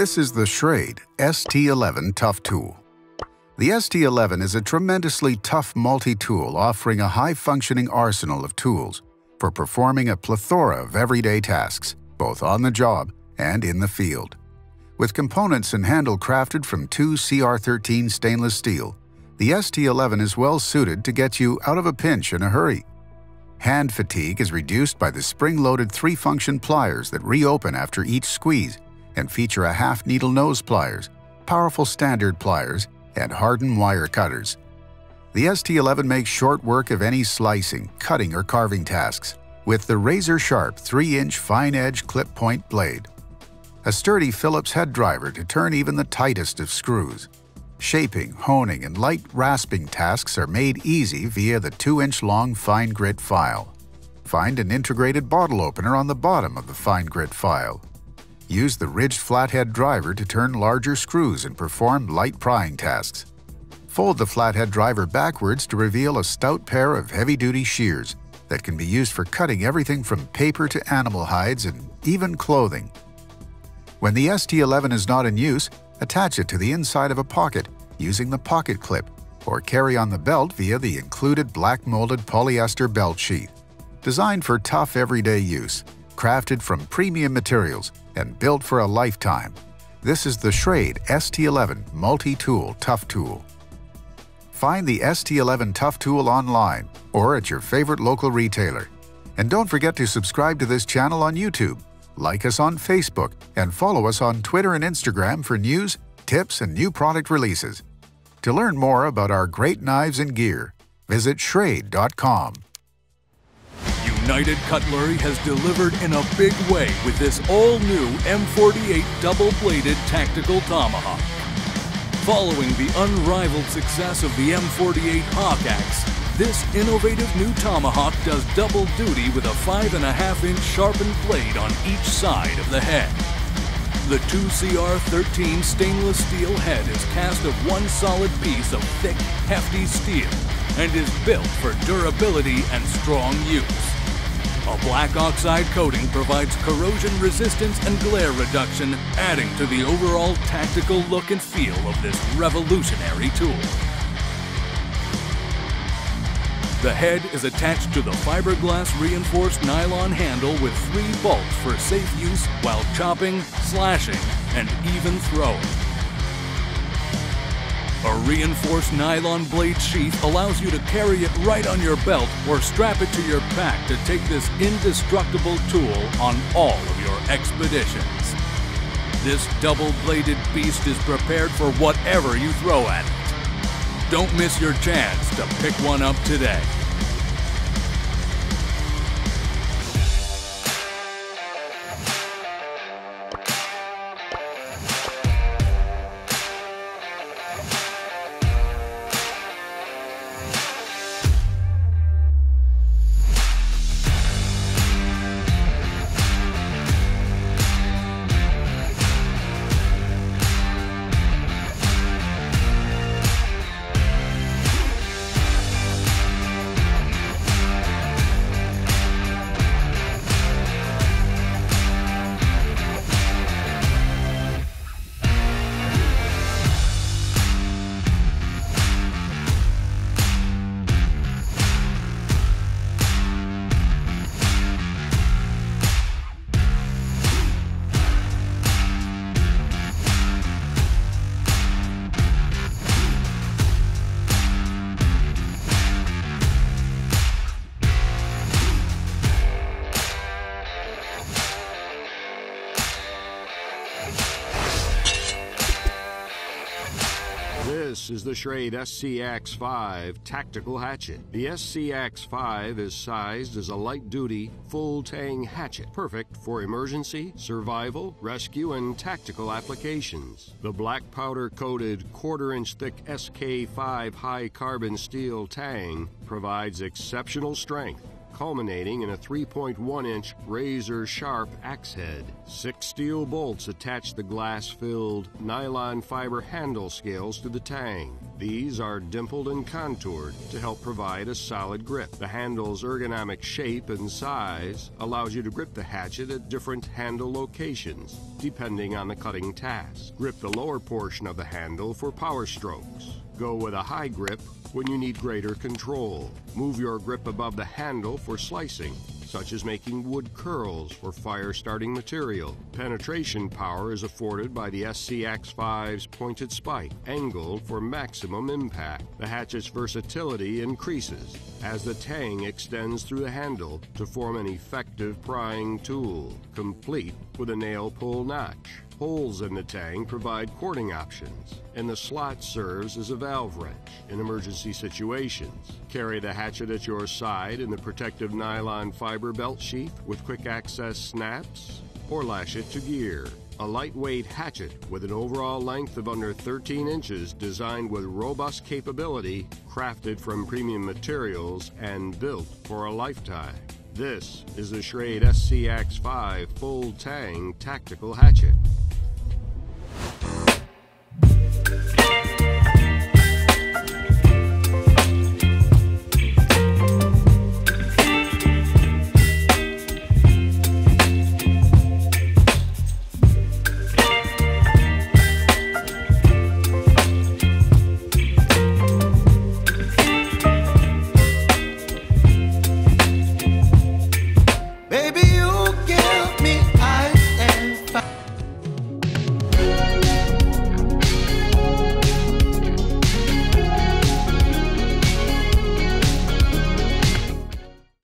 This is the Schrade ST11 Tough Tool. The ST11 is a tremendously tough multi-tool offering a high-functioning arsenal of tools for performing a plethora of everyday tasks, both on the job and in the field. With components and handle crafted from 2 CR13 stainless steel, the ST11 is well suited to get you out of a pinch in a hurry. Hand fatigue is reduced by the spring-loaded 3-function pliers that reopen after each squeeze and feature a half-needle nose pliers, powerful standard pliers, and hardened wire cutters. The ST11 makes short work of any slicing, cutting, or carving tasks with the razor-sharp 3-inch fine-edge clip-point blade. A sturdy Phillips head driver to turn even the tightest of screws. Shaping, honing, and light rasping tasks are made easy via the 2-inch-long fine grit file. Find an integrated bottle opener on the bottom of the fine grit file. Use the ridged flathead driver to turn larger screws and perform light prying tasks. Fold the flathead driver backwards to reveal a stout pair of heavy-duty shears that can be used for cutting everything from paper to animal hides and even clothing. When the ST11 is not in use, attach it to the inside of a pocket using the pocket clip, or carry on the belt via the included black molded polyester belt sheath. Designed for tough everyday use, crafted from premium materials, and built for a lifetime, this is the Schrade ST11 Multi-Tool Tough Tool. Find the ST11 Tough Tool online or at your favorite local retailer. And don't forget to subscribe to this channel on YouTube, like us on Facebook, and follow us on Twitter and Instagram for news, tips, and new product releases. To learn more about our great knives and gear, visit Schrade.com. United Cutlery has delivered in a big way with this all-new M48 double-bladed tactical Tomahawk. Following the unrivaled success of the M48 Hawk Axe, this innovative new Tomahawk does double duty with a 5.5-inch sharpened blade on each side of the head. The 2 CR13 stainless steel head is cast of one solid piece of thick, hefty steel and is built for durability and strong use. A black oxide coating provides corrosion resistance and glare reduction, adding to the overall tactical look and feel of this revolutionary tool. The head is attached to the fiberglass reinforced nylon handle with 3 bolts for safe use while chopping, slashing, and even throwing. A reinforced nylon blade sheath allows you to carry it right on your belt or strap it to your pack to take this indestructible tool on all of your expeditions. This double-bladed beast is prepared for whatever you throw at it. Don't miss your chance to pick one up today. This is the Schrade SCAXE5 tactical hatchet. The SCAXE5 is sized as a light-duty, full-tang hatchet, perfect for emergency, survival, rescue, and tactical applications. The black powder-coated, quarter-inch thick SK5 high-carbon steel tang provides exceptional strength, culminating in a 3.1-inch razor-sharp axe head. 6 steel bolts attach the glass-filled nylon fiber handle scales to the tang. These are dimpled and contoured to help provide a solid grip. The handle's ergonomic shape and size allows you to grip the hatchet at different handle locations, depending on the cutting task. Grip the lower portion of the handle for power strokes. Go with a high grip when you need greater control. Move your grip above the handle for slicing, such as making wood curls for fire-starting material. Penetration power is afforded by the SCAXE5's pointed spike, angled for maximum impact. The hatchet's versatility increases as the tang extends through the handle to form an effective prying tool, complete with a nail pull notch. Holes in the tang provide cording options, and the slot serves as a valve wrench in emergency situations. Carry the hatchet at your side in the protective nylon fiber belt sheath with quick access snaps, or lash it to gear. A lightweight hatchet with an overall length of under 13 inches, designed with robust capability, crafted from premium materials, and built for a lifetime. This is the Schrade SCAXE5 Full Tang Tactical Hatchet.